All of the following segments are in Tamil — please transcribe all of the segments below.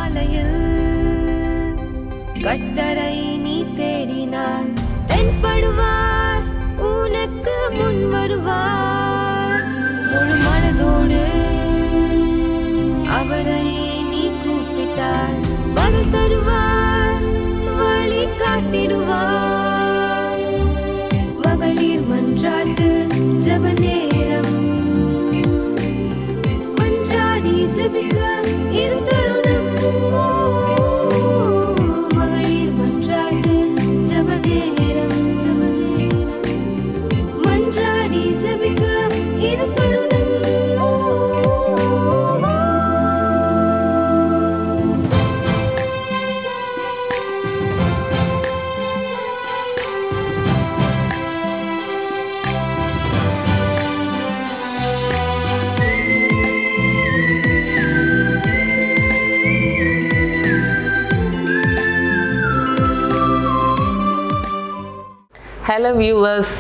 காலையில் கர்த்தரை நீ தேடினாய் தென்படுவார் உனக்கு முன் வருவார் முழு மனதோடு அவரை நீ கூப்பிட்டாய் பதில் தருவார் வழி காட்டிடுவார் மகளிர் மன்றாட்டு ஜெப நேரம் மன்றாடி ஜெபிக்க இரு தருணம் மகளிர் மன்றாட்டு ஜெப நேரம் மன்றாடி ஜெபிக்க இரு தருணம். Hello viewers,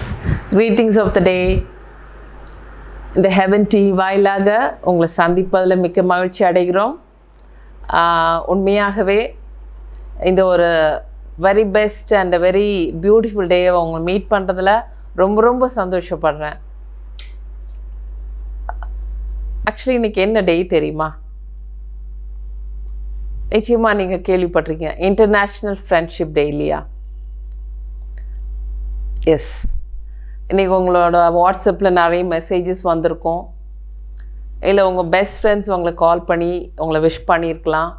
greetings of the day. இந்த ஹெவன் டிவி வாயிலாக உங்களை சந்திப்பதில் மிக்க மகிழ்ச்சி அடைகிறோம். உண்மையாகவே இந்த ஒரு very best and very beautiful டேவை உங்களை மீட் பண்ணுறதுல ரொம்ப ரொம்ப சந்தோஷப்படுறேன். ஆக்சுவலி இன்றைக்கி என்ன டே தெரியுமா? நிச்சயமாக நீங்கள் கேள்விப்பட்டிருக்கீங்க, இன்டர்நேஷ்னல் ஃப்ரெண்ட்ஷிப் டே இல்லையா? எஸ், இன்றைக்கி உங்களோட வாட்ஸ்அப்பில் நிறைய மெசேஜஸ் வந்திருக்கும். இல்லை உங்கள் பெஸ்ட் ஃப்ரெண்ட்ஸ் உங்களை கால் பண்ணி உங்களை விஷ் பண்ணியிருக்கலாம்.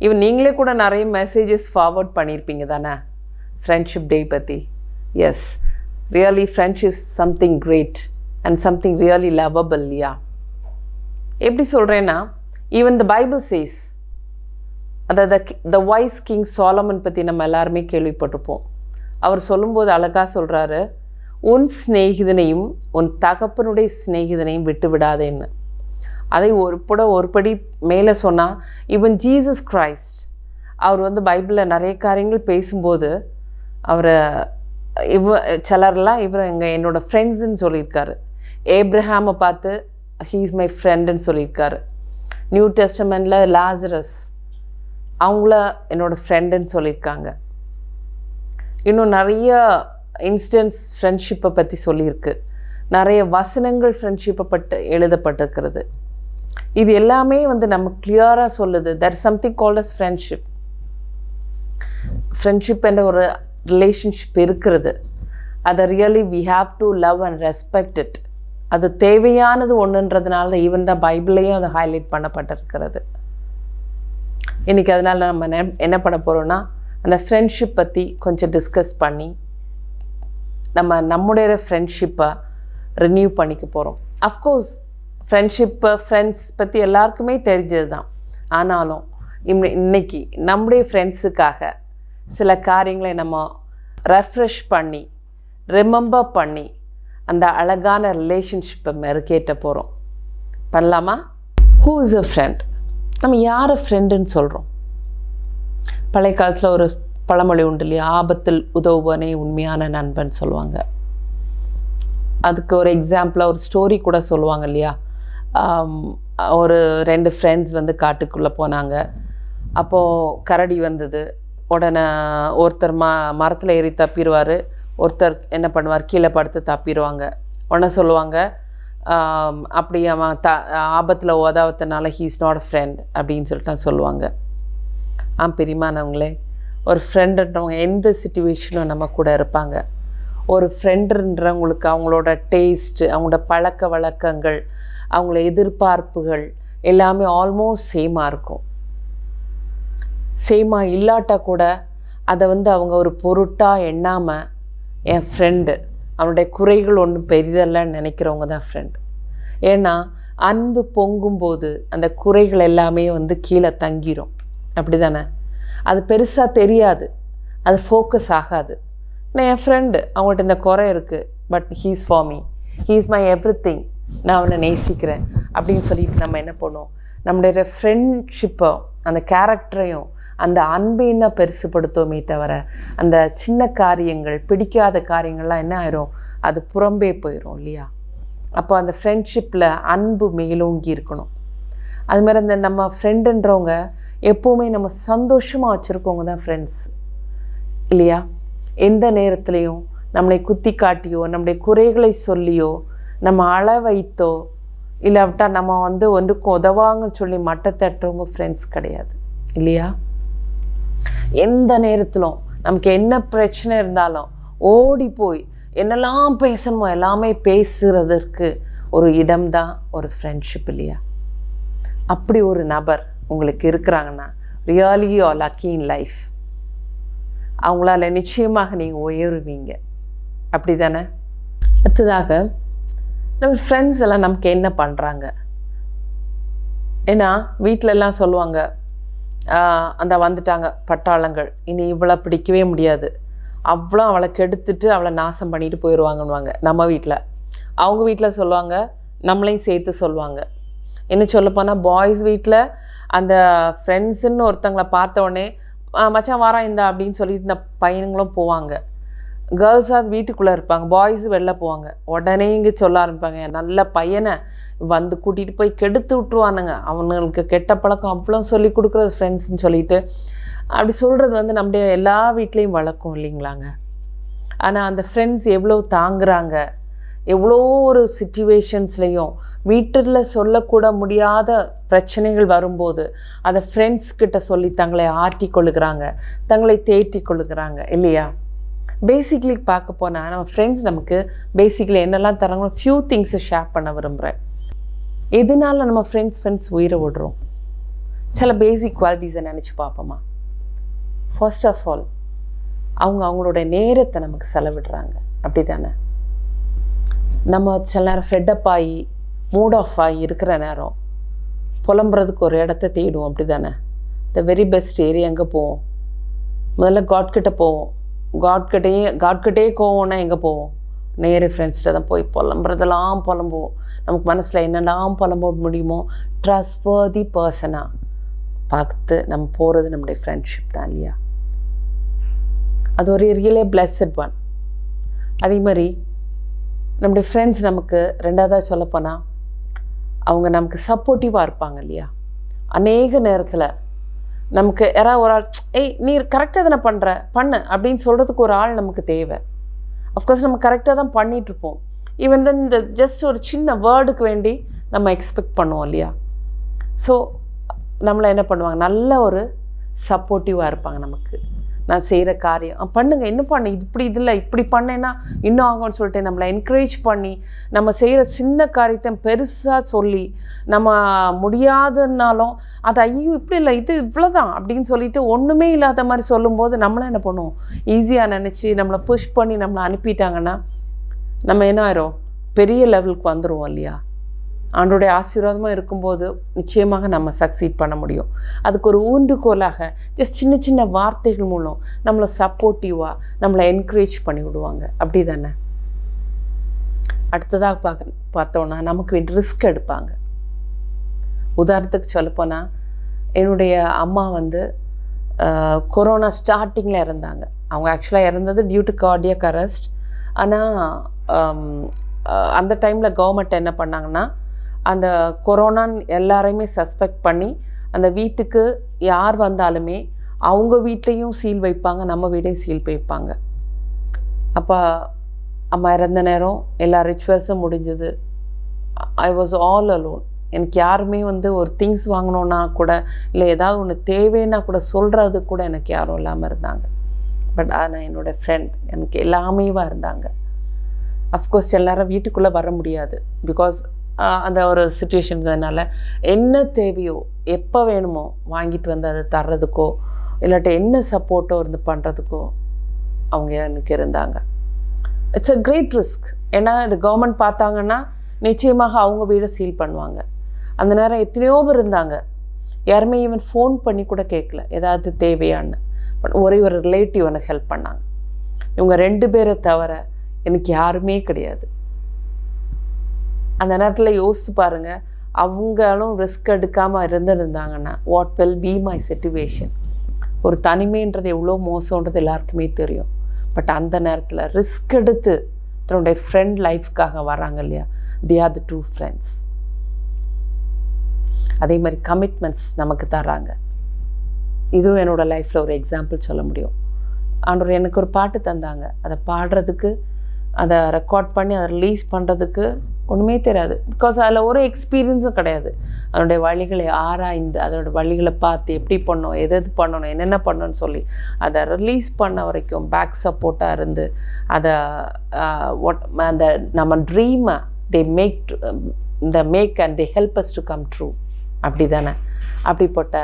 ஈவன் நீங்களே கூட நிறைய மெசேஜஸ் ஃபார்வர்ட் பண்ணியிருப்பீங்க தானே ஃப்ரெண்ட்ஷிப் டே பற்றி. Yes, really friends is something great and something really lovable இல்லையா? எப்படி சொல்கிறேன்னா, ஈவன் த பைபிள் சேஸ், அதாவது த வைஸ் கிங் சாலமன் பற்றி நம்ம எல்லாருமே கேள்விப்பட்டிருப்போம். அவர் சொல்லும்போது அழகாக சொல்கிறாரு, உன் சிநேகிதனையும் உன் தகப்பனுடைய சிநேகிதனையும் விட்டு விடாதேன்னு. அதை ஒரு படி மேலே சொன்னால், ஈவன் ஜீசஸ் கிரைஸ்ட் அவர் பைபிளில் நிறைய காரியங்கள் பேசும்போது அவரை சிலர்லாம் என்னோடய ஃப்ரெண்ட்ஸுன்னு சொல்லியிருக்காரு. ஏப்ரஹாமை பார்த்து ஹீ இஸ் மை ஃப்ரெண்டுன்னு சொல்லியிருக்காரு. நியூ டெஸ்டமெண்ட்டில் லாசரஸ் அவங்கள என்னோடய ஃப்ரெண்டுன்னு சொல்லியிருக்காங்க. இன்னும் நிறைய இன்ஸ்டன்ஸ் ஃப்ரெண்ட்ஷிப்பை பற்றி சொல்லியிருக்கு. நிறைய வசனங்கள் ஃப்ரெண்ட்ஷிப்பை எழுதப்பட்டிருக்கிறது. இது எல்லாமே நமக்கு கிளியராக சொல்லுது, there is something called as friendship. Friendship என்ற ஒரு ரிலேஷன்ஷிப் இருக்கிறது. அதை really we have to love and respect it. அது தேவையானது ஒன்றுன்றதுனால ஈவன் தான் பைபிளையும் அதை ஹைலைட் பண்ணப்பட்டிருக்கிறது. இன்றைக்கி அதனால் நம்ம என்ன பண்ண போகிறோன்னா, அந்த ஃப்ரெண்ட்ஷிப் பற்றி கொஞ்சம் டிஸ்கஸ் பண்ணி நம்முடைய ஃப்ரெண்ட்ஷிப்பை ரினியூ பண்ணிக்க போகிறோம். அஃப்கோர்ஸ் ஃப்ரெண்ட்ஸ் பற்றி எல்லாருக்குமே தெரிஞ்சது தான். ஆனாலும் இன்னைக்கு நம்முடைய ஃப்ரெண்ட்ஸுக்காக சில காரியங்களை நம்ம ரெஃப்ரெஷ் பண்ணி ரிமெம்பர் பண்ணி அந்த அழகான ரிலேஷன்ஷிப்பை மெருகேற்ற போகிறோம். பண்ணலாமா? Who is a friend? நம்ம யாரை ஃப்ரெண்டுன்னு சொல்கிறோம்? பழைய காலத்தில் ஒரு பழமொழி உண்டு இல்லையா, ஆபத்தில் உதவுவனே உண்மையான நண்பன் சொல்லுவாங்க. அதுக்கு ஒரு எக்ஸாம்பிளாக ஒரு ஸ்டோரி கூட சொல்லுவாங்க இல்லையா. ஒரு 2 ஃப்ரெண்ட்ஸ் காட்டுக்குள்ளே போனாங்க. அப்போது கரடி வந்தது. உடனே ஒருத்தர் மரத்தில் ஏறி தப்பிடுவார், ஒருத்தர் என்ன பண்ணுவார், கீழே படுத்து தப்பிடுவாங்க. உடனே சொல்லுவாங்க, அப்படி அவன் ஆபத்தில் உதவத்தினால he is not a friend அப்படின்னு சொல்லிட்டு தான் சொல்லுவாங்க. பெரியமானவங்களே, ஒரு ஃப்ரெண்டுன்றவங்க எந்த சிச்சுவேஷனும் நம்ம கூட இருப்பாங்க. ஒரு ஃப்ரெண்டுன்றவங்களுக்கு அவங்களோட டேஸ்ட்டு, அவங்களோட பழக்க வழக்கங்கள், அவங்கள எதிர்பார்ப்புகள் எல்லாமே ஆல்மோஸ்ட் சேமாக இருக்கும். சேமாக இல்லாட்டா கூட அதை அவங்க ஒரு பொருட்டாக எண்ணாமல், என் ஃப்ரெண்டு அவனுடைய குறைகள் ஒன்றும் பெரிதல்லன்னு நினைக்கிறவங்க தான் ஃப்ரெண்டு. ஏன்னா அன்பு பொங்கும்போது அந்த குறைகள் எல்லாமே கீழே தங்கிடும். அப்படி தானே? அது பெருசாக தெரியாது, அது ஃபோக்கஸ் ஆகாது. நான் என் ஃப்ரெண்டு, அவங்கள்ட்ட இந்த குறை இருக்குது, but he's for me, he's my every thing, நான் அவனை நேசிக்கிறேன் அப்படின்னு சொல்லிட்டு நம்ம என்ன பண்ணுவோம், நம்மளுடைய ஃப்ரெண்ட்ஷிப்பை அந்த கேரக்டரையும் அந்த அன்பையும் தான் பெருசுப்படுத்துவோமே தவிர அந்த சின்ன காரியங்கள், பிடிக்காத காரியங்கள்லாம் என்ன ஆயிரும், அது புறம்பே போயிடும் இல்லையா? அப்போ அந்த ஃப்ரெண்ட்ஷிப்பில் அன்பு மேலோங்கி இருக்கணும். அதுமாதிரி அந்த நம்ம ஃப்ரெண்டுன்றவங்க எப்போவுமே நம்ம சந்தோஷமாக வச்சுருக்கவங்க தான் ஃப்ரெண்ட்ஸ் இல்லையா? எந்த நேரத்துலையும் நம்மளை குத்தி காட்டியோ நம்முடைய குறைகளை சொல்லியோ நம்ம அழ வைத்தோ இல்லாவிட்டா நம்ம ஒன்றுக்கும் உதவாங்கன்னு சொல்லி மட்டை தட்டுறவங்க ஃப்ரெண்ட்ஸ் கிடையாது இல்லையா? எந்த நேரத்திலும் நமக்கு என்ன பிரச்சனை இருந்தாலும் ஓடி போய் என்னெல்லாம் பேசணுமோ எல்லாமே பேசுகிறதற்கு ஒரு இடம்தான் ஒரு ஃப்ரெண்ட்ஷிப் இல்லையா? அப்படி ஒரு நபர் உங்களுக்கு இருக்கிறாங்கன்னா really you are lucky in life. அவங்களால நிச்சயமாக நீங்கள் உயருவீங்க. அப்படி தானே? அடுத்ததாக நம்ம ஃப்ரெண்ட்ஸ் எல்லாம் நமக்கு என்ன பண்ணுறாங்க? ஏன்னா வீட்டிலெல்லாம் சொல்லுவாங்க, அந்த வந்துட்டாங்க பட்டாளங்கள், இனி இவளை பிடிக்கவே முடியாது, அவ்வளோ அவளை கெடுத்துட்டு அவளை நாசம் பண்ணிட்டு போயிடுவாங்கன்னுவாங்க நம்ம வீட்டில். அவங்க வீட்டில் சொல்லுவாங்க, நம்மளையும் சேர்த்து சொல்லுவாங்க. இன்னும் சொல்லப்போனால் பாய்ஸ் வீட்டில் அந்த ஃப்ரெண்ட்ஸுன்னு ஒருத்தங்களை பார்த்தோடனே மச்சான் வாரா இந்தா அப்படின்னு சொல்லிட்டு இந்த பையனுங்களும் போவாங்க. கேர்ள்ஸாக வீட்டுக்குள்ளே இருப்பாங்க, பாய்ஸ் வெளில போவாங்க. உடனே இங்கே சொல்ல ஆரம்பிப்பாங்க, நல்ல பையனை வந்து கூட்டிகிட்டு போய் கெடுத்து விட்ருவானுங்க, அவனுங்களுக்கு கெட்ட பழக்கம் அவ்வளோ சொல்லி கொடுக்குறது ஃப்ரெண்ட்ஸ்ன்னு சொல்லிட்டு அப்படி சொல்கிறது நம்முடைய எல்லா வீட்லேயும் வழக்கம் இல்லைங்களாங்க. ஆனால் அந்த ஃப்ரெண்ட்ஸ் எவ்வளோ தாங்குறாங்க, எவ்வளோ ஒரு சிச்சுவேஷன்ஸ்லேயும் வீட்டில் சொல்லக்கூட முடியாத பிரச்சனைகள் வரும்போது அதை ஃப்ரெண்ட்ஸ்கிட்ட சொல்லி தங்களை ஆற்றி கொள்ளுகிறாங்க, தங்களை தேற்றி கொள்ளுகிறாங்க இல்லையா? பேசிக்லி பார்க்க போனால் நம்ம ஃப்ரெண்ட்ஸ் நமக்கு பேசிக்லி என்னெல்லாம் தராங்களோ ஃபியூ திங்ஸை ஷேர் பண்ண விரும்புகிறேன். எதனால நம்ம ஃப்ரெண்ட்ஸ் உயிரை விடுறோம்? சில பேசிக் குவாலிட்டிஸை நினச்சி பார்ப்போமா? ஃபர்ஸ்ட் ஆஃப் ஆல் அவங்களோட நேரத்தை நமக்கு செலவிடுறாங்க. அப்படி தானே? நம்ம சில நேரம் ஃபெட்டப் ஆகி மூட் ஆஃப் ஆகி இருக்கிற நேரம் புலம்புறதுக்கு ஒரு இடத்த தேடுவோம். அப்படி தானே? த வெரி பெஸ்ட் ஏரியா எங்கே போவோம்? முதல்ல காட்கிட்ட போவோம். காட்கிட்டே கோவம்னா எங்கே போவோம்? நேரு ஃப்ரெண்ட்ஸ்கிட்ட தான் போய் புலம்புறதெல்லாம் புலம்புவோம். நமக்கு மனசில் என்னெல்லாம் புலம்ப முடியுமோ ட்ரஸ்ட்வர்தி பர்சனாக பார்த்து நம்ம போகிறது நம்முடைய ஃப்ரெண்ட்ஷிப் தான் இல்லையா? அது ஒரு ரியலே பிளெஸட் ஒன். அதே மாதிரி நம்முடைய ஃப்ரெண்ட்ஸ் நமக்கு ரெண்டாவதாக சொல்லப்போனால் அவங்க நமக்கு சப்போர்ட்டிவாக இருப்பாங்க இல்லையா? அநேக நேரத்தில் நமக்கு யாராவது ஒரு ஆள், நீ கரெக்டாக தானே பண்ணு அப்படின்னு சொல்கிறதுக்கு ஒரு ஆள் நமக்கு தேவை. அஃப்கோர்ஸ் நம்ம கரெக்டாக தான் பண்ணிகிட்ருப்போம். ஈவன் தான் இந்த ஜஸ்ட் ஒரு சின்ன வேர்டுக்கு வேண்டி நம்ம எக்ஸ்பெக்ட் பண்ணுவோம் இல்லையா? ஸோ நம்மளை என்ன பண்ணுவாங்க, நல்ல ஒரு சப்போர்ட்டிவாக இருப்பாங்க நமக்கு. நான் செய்கிற காரியம் பண்ணுங்க, இன்னும் பண்ணு, இப்படி இதில் இப்படி பண்ணேன்னா இன்னும் ஆகும்னு சொல்லிட்டு நம்மளை என்கரேஜ் பண்ணி நம்ம செய்கிற சின்ன காரியத்தை பெருசாக சொல்லி நம்ம முடியாதுன்னாலும் அது ஐயோ இப்படி இல்லை, இது இவ்வளோதான் அப்படின்னு சொல்லிட்டு ஒன்றுமே இல்லாத மாதிரி சொல்லும்போது நம்மளாம் என்ன பண்ணுவோம், ஈஸியாக நினச்சி நம்மளை புஷ் பண்ணி நம்மளை அனுப்பிட்டாங்கன்னா நம்ம என்ன ஆயிரும், பெரிய லெவலுக்கு வந்துடுவோம் இல்லையா? ஆண்டோடைய ஆசீர்வாதமாக இருக்கும்போது நிச்சயமாக நம்ம சக்சீட் பண்ண முடியும். அதுக்கு ஒரு ஊன்றுகோலாக ஜஸ்ட் சின்ன சின்ன வார்த்தைகள் மூலம் நம்மளை சப்போர்ட்டிவாக நம்மளை என்கரேஜ் பண்ணி விடுவாங்க. அப்படி தானே? அடுத்ததாக பார்த்தோன்னா நமக்கு வேண்டிய ரிஸ்க் எடுப்பாங்க. உதாரணத்துக்கு சொல்லப்போனால் என்னுடைய அம்மா கொரோனா ஸ்டார்டிங்கில் இறந்தாங்க. அவங்க ஆக்சுவலாக இறந்தது டியூ டு கார்டியக் அரெஸ்ட். ஆனால் அந்த டைமில் கவர்மெண்ட் என்ன பண்ணாங்கன்னா, அந்த கொரோனான்னு எல்லாரையுமே சஸ்பெக்ட் பண்ணி அந்த வீட்டுக்கு யார் வந்தாலுமே அவங்க வீட்லேயும் சீல் வைப்பாங்க, நம்ம வீட்டையும் சீல் வைப்பாங்க. அப்போ அம்மா இறந்த நேரம் எல்லா ரிச்சுவல்ஸும் முடிஞ்சது. I was all alone. எனக்கு யாருமே ஒரு திங்ஸ் வாங்கணுன்னா கூட இல்லை ஏதாவது ஒன்று தேவைன்னா கூட சொல்கிறது கூட எனக்கு யாரும் இல்லாமல் இருந்தாங்க. பட் ஆனால் என்னோடய ஃப்ரெண்ட் எனக்கு எல்லாமேவா இருந்தாங்க. அஃப்கோர்ஸ் எல்லாரும் வீட்டுக்குள்ளே வர முடியாது, பிகாஸ் அந்த ஒரு சுச்சுவேஷன்றதுனால என்ன தேவையோ எப்போ வேணுமோ வாங்கிட்டு வந்து அதை தர்றதுக்கோ இல்லாட்டி என்ன சப்போர்ட்டோ பண்ணுறதுக்கோ அவங்க எனக்கு இருந்தாங்க. It's a great risk. ஏன்னா இந்த கவர்மெண்ட் பார்த்தாங்கன்னா நிச்சயமாக அவங்க வீடை சீல் பண்ணுவாங்க. அந்த நேரம் எத்தனையோ பேர் இருந்தாங்க, யாருமே ஈவன் ஃபோன் பண்ணி கூட கேட்கல ஏதாவது தேவையான்னு. பட் ஒரே ஒரு ரிலேட்டிவ் எனக்கு ஹெல்ப் பண்ணாங்க. இவங்க 2 பேரை தவிர எனக்கு யாருமே கிடையாது. அந்த நேரத்தில் யோசித்து பாருங்கள், அவங்களும் ரிஸ்க் எடுக்காமல் இருந்திருந்தாங்கன்னா what will be my situation. ஒரு தனிமைன்றது எவ்வளோ மோசம்ன்றது எல்லாருக்குமே தெரியும். பட் அந்த நேரத்தில் ரிஸ்க் எடுத்து தன்னுடைய ஃப்ரெண்ட் லைஃப்காக வராங்க இல்லையா, they are the true friends. அதே மாதிரி கமிட்மெண்ட்ஸ் நமக்கு தராங்க. இதுவும் என்னோடய லைஃப்பில் ஒரு எக்ஸாம்பிள் சொல்ல முடியும். ஆண்டவர் எனக்கு ஒரு பாட்டு தந்தாங்க, அதை பாடுறதுக்கு, அதை ரெக்கார்ட் பண்ணி அதை ரிலீஸ் பண்ணுறதுக்கு ஒன்றுமே தெரியாது. பிகாஸ் அதில் ஒரு எக்ஸ்பீரியன்ஸும் கிடையாது. அதனுடைய வழிகளை ஆராய்ந்து அதோடய வழிகளை பார்த்து எப்படி பண்ணணும், எது பண்ணணும், என்னென்ன பண்ணணும்னு சொல்லி அதை ரிலீஸ் பண்ண வரைக்கும் பேக் சப்போர்ட்டாக இருந்து அதை அந்த நம்ம ட்ரீமை make and they help us to come true. அப்படி தானே? அப்படிப்பட்ட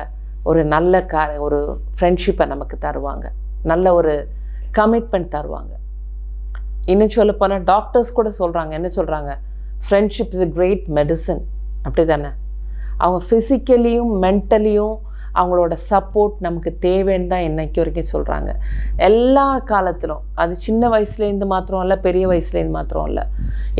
ஒரு நல்ல ஒரு ஃப்ரெண்ட்ஷிப்பை நமக்கு தருவாங்க, நல்ல ஒரு கமிட்மெண்ட் தருவாங்க. இன்னும் சொல்ல போனால் டாக்டர்ஸ் கூட சொல்கிறாங்க, என்ன சொல்கிறாங்க? Friendship is a great medicine. அப்படி தானே? அவங்க ஃபிசிக்கலியும் மென்டலியும் அவங்களோட சப்போர்ட் நமக்கு தேவைன்னு தான் இன்னைக்கு வரைக்கும் சொல்கிறாங்க. எல்லா காலத்திலும், அது சின்ன வயசுலேருந்து மாத்திரம் இல்லை, பெரிய வயசுலேருந்து மாத்திரம் இல்லை,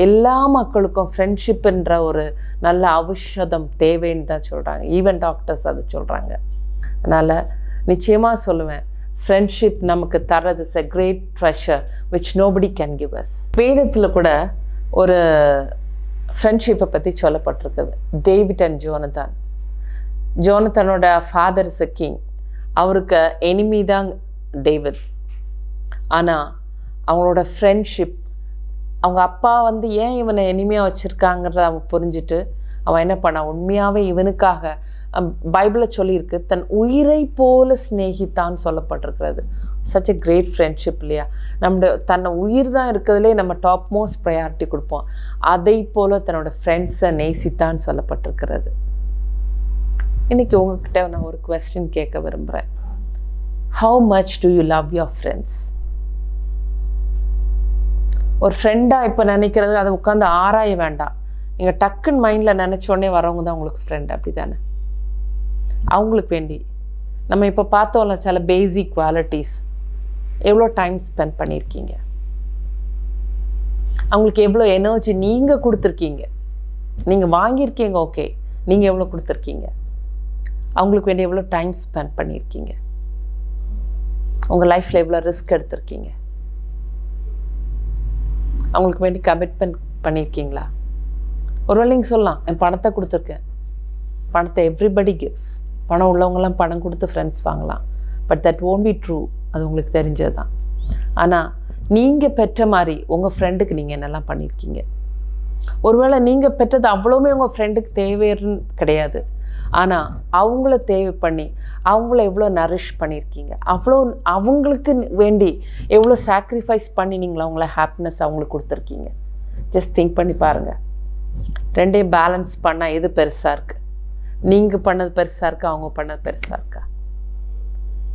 எல்லா மக்களுக்கும் ஃப்ரெண்ட்ஷிப்புன்ற ஒரு நல்ல ஔஷதம் தேவைன்னு தான் சொல்கிறாங்க. ஈவன் டாக்டர்ஸ் அதை சொல்கிறாங்க. அதனால் நிச்சயமாக சொல்லுவேன், ஃப்ரெண்ட்ஷிப் நமக்கு தர்றது is a great treasure which nobody can give us. வேதத்தில் கூட ஒரு ஃப்ரெண்ட்ஷிப்பை பற்றி சொல்லப்பட்டிருக்குது. David and Jonathan. ஜோனத்தானோட ஃபாதர் இஸ் a king. அவருக்கு எனிமி தான் டேவிட். ஆனால் அவங்களோட ஃப்ரெண்ட்ஷிப், அவங்க அப்பா ஏன் இவனை எனிமையாக வச்சுருக்காங்கிறத அவன் புரிஞ்சுட்டு அவன் என்ன பண்ணான், உண்மையாகவே இவனுக்காக பைபிளில் சொல்லியிருக்கு, தன் உயிரை போல ஸ்நேகித்தான்னு சொல்லப்பட்டிருக்கிறது. சச் எ கிரேட் ஃப்ரெண்ட்ஷிப் இல்லையா? தன்னை உயிர் தான் இருக்கிறதுலே நம்ம டாப் மோஸ்ட் ப்ரையாரிட்டி கொடுப்போம். அதை போல் தன்னோட ஃப்ரெண்ட்ஸை நேசித்தான்னு சொல்லப்பட்டிருக்கிறது. இன்றைக்கி உங்ககிட்ட நான் ஒரு குவெஸ்டின் கேட்க விரும்புகிறேன். How much to you love your friends? ஒரு ஃப்ரெண்டாக இப்போ நினைக்கிறது அதை உட்காந்து ஆராய வேண்டாம். நீங்கள் டக்குன்னு மைண்டில் நினச்சோடனே வரவங்க தான் உங்களுக்கு ஃப்ரெண்ட். அப்படி தானே? அவங்களுக்கு வேண்டி நம்ம இப்போ பார்த்தோம்ல சில பேசிக் குவாலிட்டிஸ், எவ்வளோ டைம் ஸ்பெண்ட் பண்ணியிருக்கீங்க, அவங்களுக்கு எவ்வளோ எனர்ஜி நீங்கள் கொடுத்துருக்கீங்க, நீங்கள் வாங்கியிருக்கீங்க, ஓகே, நீங்கள் எவ்வளோ கொடுத்துருக்கீங்க, அவங்களுக்கு வேண்டி எவ்வளோ டைம் ஸ்பெண்ட் பண்ணியிருக்கீங்க, உங்கள் லைஃப்பில் எவ்வளோ ரிஸ்க் எடுத்திருக்கீங்க, அவங்களுக்கு வேண்டி கமிட்மெண்ட் பண்ணியிருக்கீங்களா? ஒருவேளை நீங்கள் சொல்லலாம், என் பணத்தை கொடுத்துருக்கேன். பணத்தை எவ்ரிபடி கிவ்ஸ். பணம் உள்ளவங்களாம் பணம் கொடுத்து ஃப்ரெண்ட்ஸ் வாங்கலாம். But that won't be true. அது உங்களுக்கு தெரிஞ்சது தான். ஆனால் நீங்கள் பெற்ற மாதிரி உங்கள் ஃப்ரெண்டுக்கு நீங்கள் என்னெல்லாம் பண்ணியிருக்கீங்க? ஒருவேளை நீங்கள் பெற்றது அவ்வளோவுமே உங்கள் ஃப்ரெண்டுக்கு தேவைன்னு கிடையாது. ஆனால் அவங்கள தேவை பண்ணி அவங்கள எவ்வளோ நரிஷ் பண்ணியிருக்கீங்க, அவ்வளோ அவங்களுக்கு வேண்டி எவ்வளோ சாக்ரிஃபைஸ் பண்ணி நீங்கள் அவங்கள ஹாப்பினஸ் அவங்களுக்கு கொடுத்துருக்கீங்க. ஜஸ்ட் திங்க் பண்ணி பாருங்கள். ரெண்டையும் பேலன்ஸ் பண்ணால் எது பெருசாக இருக்குது? நீங்கள் பண்ணது பெருசாக இருக்கா, அவங்க பண்ணது பெருசாக இருக்கா?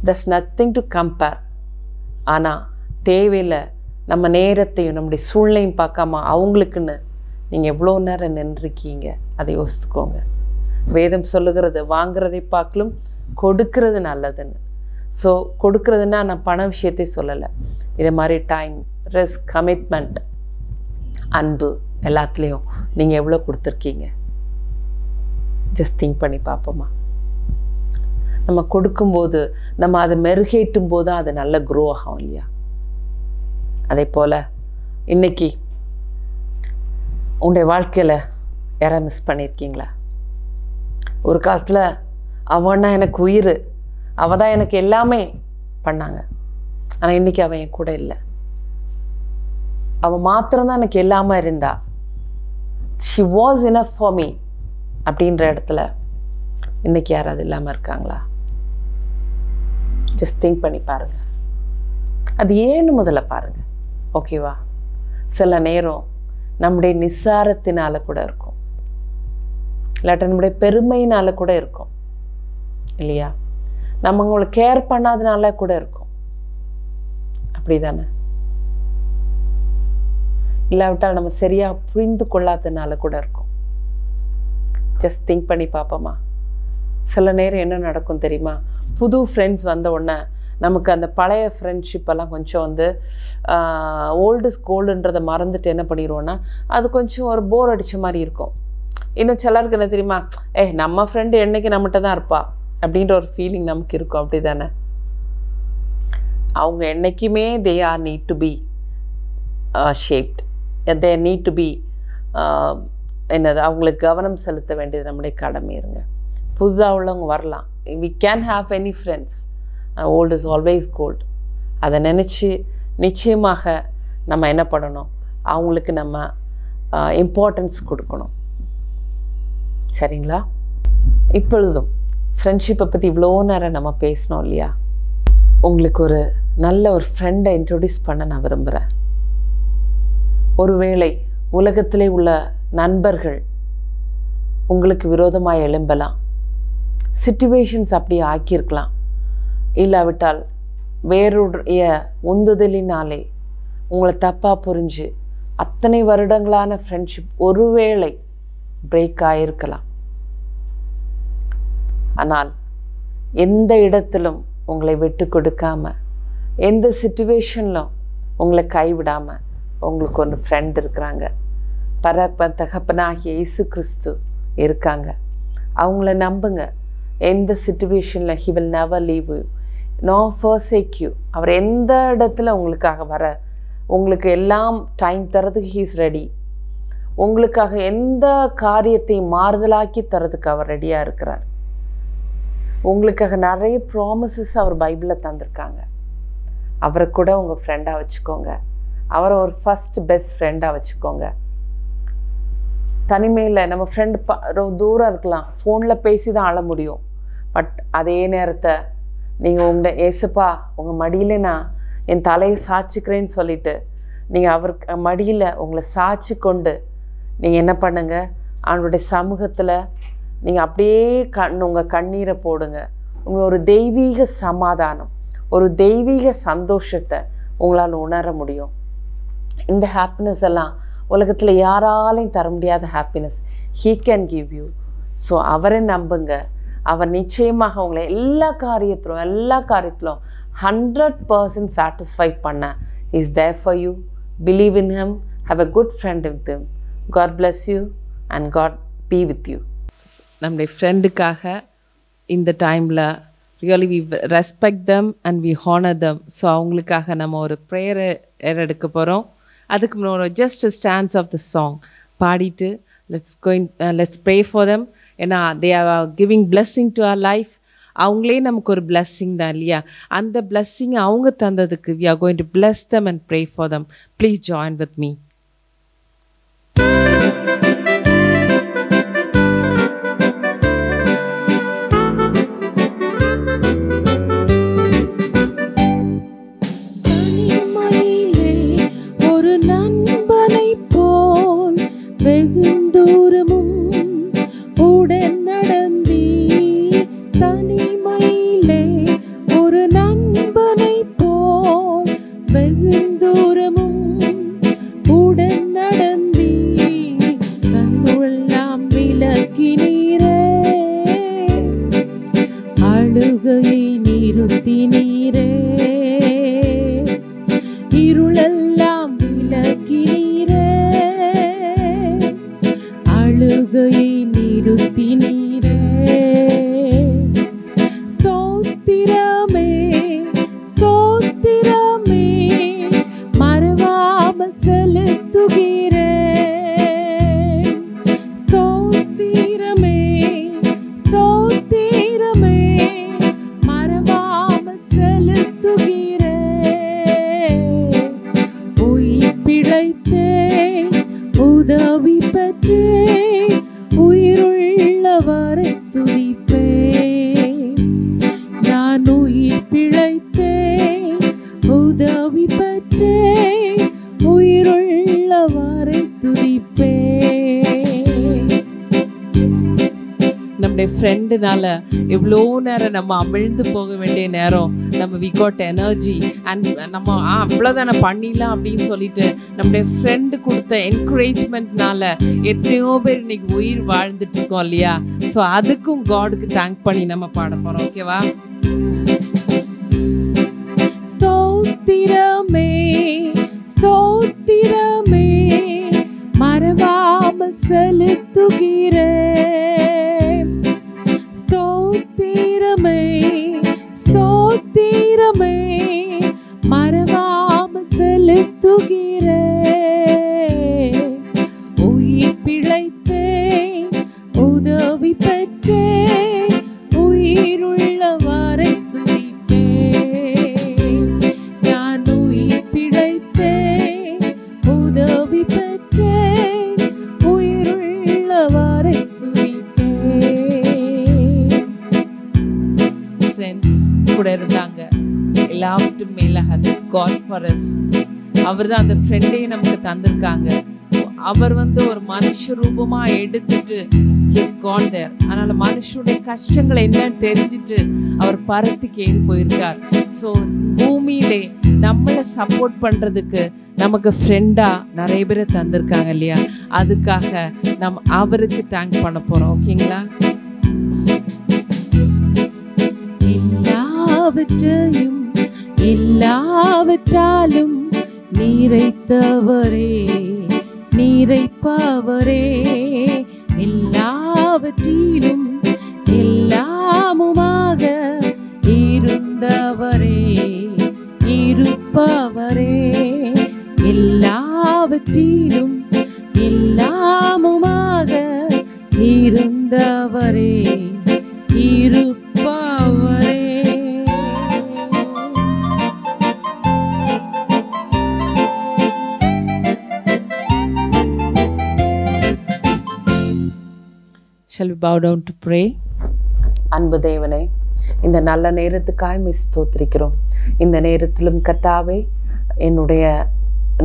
That's nothing to compare. ஆனால் தேவையில் நம்ம நேரத்தையும் நம்முடைய சூழ்நிலையும் பார்க்காம அவங்களுக்குன்னு நீங்கள் எவ்வளோ நேரம் நின்றுருக்கீங்க, அதை யோசித்துக்கோங்க. வேதம் சொல்லுகிறது, வாங்கிறதை பார்க்கலும் கொடுக்கறது நல்லதுன்னு. ஸோ கொடுக்கறதுன்னா நான் பண விஷயத்தை சொல்லலை, இதை மாதிரி டைம், ரிஸ்க், கமிட்மெண்ட், அன்பு, எல்லாத்துலேயும் நீங்கள் எவ்வளோ கொடுத்துருக்கீங்க? ஜஸ்ட் திங்க் பண்ணி பார்ப்போமா? நம்ம கொடுக்கும்போது, நம்ம அதை மெருகேட்டும் போது அது நல்ல க்ரோ ஆகும் இல்லையா? அதே போல் இன்றைக்கி உங்களுடைய வாழ்க்கையில் யாரை மிஸ் பண்ணியிருக்கீங்களா? ஒரு காலத்தில் அவன்னா எனக்கு உயிர், அவள் தான் எனக்கு எல்லாமே பண்ணாங்க. ஆனால் இன்றைக்கி அவன் என் கூட இல்லை. அவள் மாத்திரம்தான் எனக்கு எல்லாமே இருந்தா. She was enough for me அப்படின்ற இடத்துல இன்றைக்கி யாராவது இல்லாமல் இருக்காங்களா? ஜஸ்ட் திங்க் பண்ணி பாருங்கள். அது ஏன்னு முதல்ல பாருங்கள். ஓகேவா? சில நேரம் நம்முடைய நிசாரத்தினால கூட இருக்கும், இல்லாட்ட நம்முடைய பெருமையினால் கூட இருக்கும் இல்லையா? நம்ம அவங்கள கேர் பண்ணாதனால கூட இருக்கும். அப்படி தானே? இல்லாவிட்டால் நம்ம சரியாக புரிந்து கொள்ளாததுனால கூட இருக்கும். ஜஸ்ட் திங்க் பண்ணி பார்ப்போமா? சில நேரம் என்ன நடக்கும் தெரியுமா? புது ஃப்ரெண்ட்ஸ் வந்த உடனே நமக்கு அந்த பழைய ஃப்ரெண்ட்ஷிப்பெல்லாம் கொஞ்சம் ஓல்டு கோல்டுன்றதை மறந்துட்டு என்ன பண்ணிடுவோன்னா அது கொஞ்சம் ஒரு போர் அடித்த மாதிரி இருக்கும். இன்னும் சிலருக்கு என்ன தெரியுமா, நம்ம ஃப்ரெண்டு என்றைக்கு நம்மகிட்ட தான் இருப்பா அப்படின்ற ஒரு ஃபீலிங் நமக்கு இருக்கும். அப்படி தானே? அவங்க என்றைக்குமே they are need to be shaped, they need to be என்னது, அவங்களுக்கு கவனம் செலுத்த வேண்டியது நம்முடைய கடமை இருங்க. புதுசாக உள்ளவங்க வரலாம். we can have any friends, old is always gold. அதை நினச்சி நிச்சயமாக நம்ம என்ன பண்ணணும், அவங்களுக்கு நம்ம இம்பார்ட்டன்ஸ் கொடுக்கணும். சரிங்களா? இப்பொழுதும் ஃப்ரெண்ட்ஷிப்பை பற்றி இவ்வளோ நேரம் நம்ம பேசினோம் இல்லையா? உங்களுக்கு ஒரு நல்ல ஒரு ஃப்ரெண்டை இன்ட்ரொடியூஸ் பண்ண நான் விரும்புகிறேன். ஒருவேளை உலகத்திலே உள்ள நண்பர்கள் உங்களுக்கு விரோதமாக எழும்பலாம், சிச்சுவேஷன்ஸ் அப்படி ஆக்கியிருக்கலாம், இல்லாவிட்டால் வேறுடைய உந்துதலினாலே உங்களை தப்பாக புரிஞ்சு அத்தனை வருடங்களான ஃப்ரெண்ட்ஷிப் ஒருவேளை பிரேக் ஆகியிருக்கலாம். ஆனால் எந்த இடத்திலும் உங்களை விட்டு கொடுக்காமல், எந்த சிச்சுவேஷனிலும் உங்களை கைவிடாமல் உங்களுக்கு ஒரு ஃப்ரெண்ட் இருக்கிறாங்க. தகப்பனாகிய இயேசு கிறிஸ்து இருக்காங்க. அவங்கள நம்புங்க. எந்த சிச்சுவேஷனில் he will never leave you nor forsake you. அவர் எந்த இடத்துல உங்களுக்காக வர, உங்களுக்கு எல்லாம் டைம் தரதுக்கு he is ready. உங்களுக்காக எந்த காரியத்தை மாறுதலாக்கி தரதுக்கு அவர் ரெடியாக இருக்கிறார். உங்களுக்காக நிறைய ப்ராமிசஸ் அவர் பைபிளில் தந்திருக்காங்க. அவரை கூட உங்கள் ஃப்ரெண்டாக வச்சுக்கோங்க. அவரை ஒரு ஃபஸ்ட் பெஸ்ட் ஃப்ரெண்டாக வச்சுக்கோங்க. தனிமையில் நம்ம ஃப்ரெண்டு தூரம் இருக்கலாம், ஃபோனில் பேசி தான் ஆள முடியும். பட் அதே நேரத்தை நீங்கள் உங்கள் ஏசப்பா உங்கள் மடியில் நான் என் தலையை சாய்ச்சிக்கிறேன்னு சொல்லிவிட்டு நீங்கள் அவருக்கு மடியில் உங்களை சாய்ச்சி கொண்டு நீங்கள் என்ன பண்ணுங்கள், அவனுடைய சமூகத்தில் நீங்கள் அப்படியே உங்கள் கண்ணீரை போடுங்க. ஒரு தெய்வீக சமாதானம், ஒரு தெய்வீக சந்தோஷத்தை உங்களால் உணர முடியும். இந்த ஹாப்பினஸ் எல்லாம் உலகத்தில் யாராலையும் தர முடியாத happiness he can give you. So அவரை நம்புங்க. அவர் நிச்சயமாக உங்களை எல்லா காரியத்திலும் 100% சாட்டிஸ்ஃபை பண்ண is there for you. Believe in him. Have a good friend with him. God bless you and God be with you. நம்முடைய ஃப்ரெண்டுக்காக இந்த டைமில் really we respect them and we honour them. So அவங்களுக்காக நம்ம ஒரு ப்ரேயரை எடுக்க போகிறோம். அதுக்கு முன்னாடி just stands of the song பாடிட்டு லெட்ஸ் ப்ரே ஃபார் தம். ஏன்னா they are giving blessing to our life. அவங்களே நமக்கு ஒரு பிளெஸ்ஸிங் தான் இல்லையா? அந்த பிளெஸ்ஸிங் அவங்க தந்ததுக்கு we are going to bless them and pray for them. Please join with me. நம்முடைய ஃப்ரெண்டுனால எவ்வளோ நேரம் நம்ம அமிழ்ந்து போக வேண்டிய நேரம் நம்ம வி காட் எனர்ஜி அண்ட் நம்ம அவ்வளோதானே பண்ணிடலாம் அப்படின்னு சொல்லிட்டு நம்முடைய ஃப்ரெண்டு கொடுத்த என்கரேஜ்மெண்ட்னால எத்தனையோ பேர் இன்னைக்கு உயிர் வாழ்ந்துட்டு இருக்கோம் இல்லையா? ஸோ அதுக்கும் காடுக்கு தேங்க் பண்ணி நம்ம பாட போகிறோம். ஓகேவா? ஸ்தோத்திரமே ஸ்தோத்திரமே மறவாமல் செலுத்துகிறேன். ஸ்தோத்திரமே ஸ்தோத்திரமே மறவாமல் செலுத்துகிறேன். உயிர் பிழைத்தேன், உதவி பெற்றேன், ஃப்ரெண்ட்ஸ் கூட இருந்தாங்க. எல்லாவற்றும் மேல has God for us. அவர் தான் அந்த ஃப்ரெண்டையும் நமக்கு தந்திருக்காங்க. அவர் ஒரு மனுஷ ரூபமா எடுத்துட்டு he's gone there. அதனால மனுஷனுடைய கஷ்டங்களை என்னன்னு தெரிஞ்சுட்டு அவர் பரத்துக்கு ஏறி போயிருக்கார். ஸோ பூமியிலே நம்மளை சப்போர்ட் பண்றதுக்கு நமக்கு ஃப்ரெண்டா நிறைய பேரை தந்திருக்காங்க இல்லையா? அதுக்காக நம்ம அவருக்கு தேங்க் பண்ண போறோம். ஓகேங்களா? எல்லாவற்றையும் எல்லாவற்றாலும் நிறைத்தவரே, நிறைப்பவரே, எல்லாவற்றிலும் எல்லாமுமாக இருந்தவரே, இருப்பவரே, எல்லாவற்றிலும் எல்லாமுமாக இருந்தவரே, இருப்பவரே. Shall we bow down to pray? அன்பு தேவனே, இந்த நல்ல நேரத்துக்காய் ஸ்தோத்திரிக்கிறோம். இந்த நேரத்திலும் கர்த்தாவே, என்னுடைய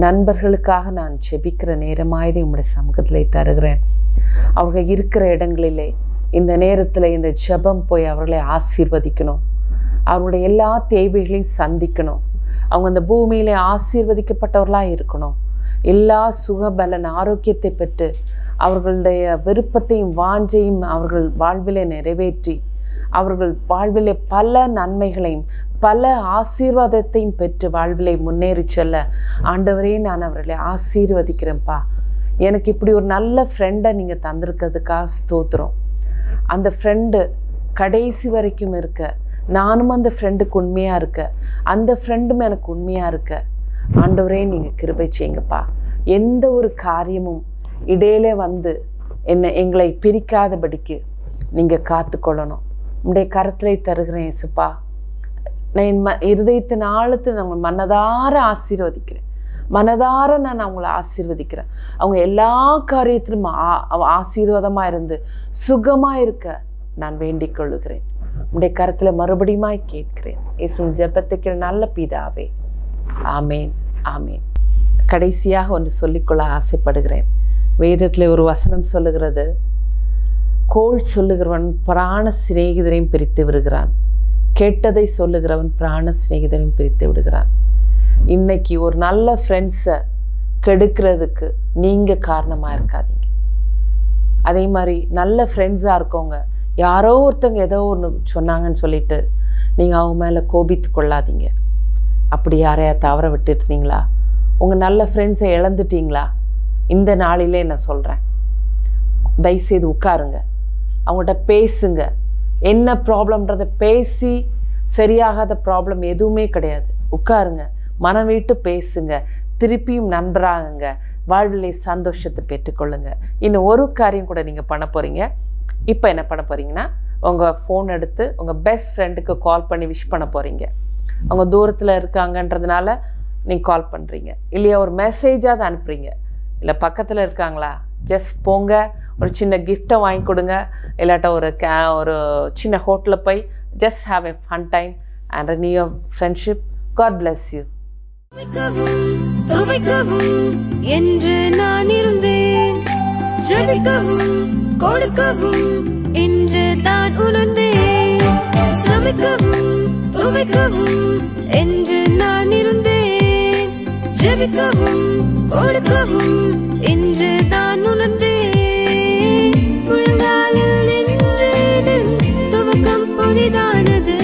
நண்பர்களுக்காக நான் ஜெபிக்கிற நேரமாயதை உம்முடைய சமூகத்திலே தருகிறேன். அவர்கள் இருக்கிற இடங்களிலே இந்த நேரத்தில் இந்த ஜெபம் போய் அவர்களை ஆசீர்வதிக்கணும். அவருடைய எல்லா தேவைகளையும் சந்திக்கணும். அவங்க அந்த பூமியிலே ஆசீர்வதிக்கப்பட்டவர்களாக இருக்கணும். எல்லா சுகபலன் ஆரோக்கியத்தை பெற்று அவர்களுடைய விருப்பத்தையும் வாஞ்சையும் அவர்கள் வாழ்விலே நிறைவேற்றி அவர்கள் வாழ்விலே பல நன்மைகளையும் பல ஆசீர்வாதத்தையும் பெற்று வாழ்விலே முன்னேறி செல்ல ஆண்டவரே நான் அவர்களை ஆசீர்வதிக்கிறேன்ப்பா. எனக்கு இப்படி ஒரு நல்ல ஃப்ரெண்டை நீங்கள் தந்திருக்கிறதுக்காக ஸ்தோத்திரம். அந்த ஃப்ரெண்டு கடைசி வரைக்கும் இருக்க, நானும் அந்த ஃப்ரெண்டுக்கு உண்மையாக இருக்க, அந்த ஃப்ரெண்டும் எனக்கு உண்மையாக இருக்க ஆண்டவரே நீங்கள் கிருபை செய்யுங்கப்பா. எந்த ஒரு காரியமும் இடையிலே எங்களை பிரிக்காதபடிக்கு நீங்கள் காத்துக்கொள்ளணும். உடைய கரத்திலே தருகிறேன் இயேசுப்பா. நான் என் இருதயத்தின் ஆழத்தை நான் மனதார ஆசீர்வதிக்கிறேன். மனதார நான் அவங்கள ஆசீர்வதிக்கிறேன். அவங்க எல்லா காரியத்திலும் ஆசீர்வாதமாக இருந்து சுகமாக இருக்க நான் வேண்டிக் கொள்ளுகிறேன். உடைய கரத்தில் மறுபடியுமாய் கேட்கிறேன். இயேசுவின் ஜெபத்துக்கு நல்ல பிதாவே, ஆமேன், ஆமேன். கடைசியாக ஒன்று சொல்லிக்கொள்ள ஆசைப்படுகிறேன். வேதத்தில் ஒரு வசனம் சொல்லுகிறது, கோள் சொல்லுகிறவன் பிராண சிநேகிதரையும் பிரித்து விடுகிறான், கெட்டதை சொல்லுகிறவன் பிராண சிநேகிதரையும் பிரித்து விடுகிறான். இன்னைக்கு ஒரு நல்ல ஃப்ரெண்ட்ஸை கெடுக்கிறதுக்கு நீங்கள் காரணமாக இருக்காதீங்க. அதே மாதிரி நல்ல ஃப்ரெண்ட்ஸாக இருக்கவங்க யாரோ ஒருத்தவங்க ஏதோ ஒன்று சொன்னாங்கன்னு சொல்லிட்டு நீங்கள் அவங்க மேலே கோபித்து கொள்ளாதீங்க. அப்படி யாரையா தவற விட்டுருந்தீங்களா? உங்கள் நல்ல ஃப்ரெண்ட்ஸை இழந்துட்டீங்களா? இந்த நாளிலே நான் சொல்கிறேன், தயவுசெய்து உட்காருங்க, அவங்கள்ட்ட பேசுங்க. என்ன ப்ராப்ளம்ன்றதை பேசி சரியாகாத ப்ராப்ளம் எதுவுமே கிடையாது. உட்காருங்க, மனம் விட்டு பேசுங்க, திருப்பியும் நண்பராகுங்க, வாழ்விலே சந்தோஷத்தை பெற்றுக்கொள்ளுங்க. இன்னும் ஒரு காரியம் கூட நீங்கள் பண்ண போகிறீங்க. இப்போ என்ன பண்ண போகிறீங்கன்னா, உங்கள் ஃபோன் எடுத்து உங்கள் பெஸ்ட் ஃப்ரெண்டுக்கு கால் பண்ணி விஷ் பண்ண போகிறீங்க. அவங்க தூரத்தில் இருக்காங்கன்றதுனால நீங்கள் கால் பண்ணுறீங்க, இல்லையா ஒரு மெசேஜாக தான் அனுப்புகிறீங்க, இல்லை பக்கத்தில் இருக்காங்களா, ஜஸ்ட் போங்க, ஒரு சின்ன கிஃப்டை வாங்கி கொடுங்க, இல்லாட்ட ஒரு சின்ன ஹோட்டலில் போய் just have a fun time and renew your friendship. God bless you. துவைக்கவும் என்று நான் இருந்தேன், ஜெபிக்கவும் கொடுக்கவும் என்று தான் உணர்ந்தேன். சமைக்கவும் துவைக்கவும் என்று நான் இருந்தேன், ஜெபிக்கவும் கொடுக்கவும் என்று தான் உணர்ந்தேன். முழங்காலில் நின்றேன், துவக்கம் புதிதானது,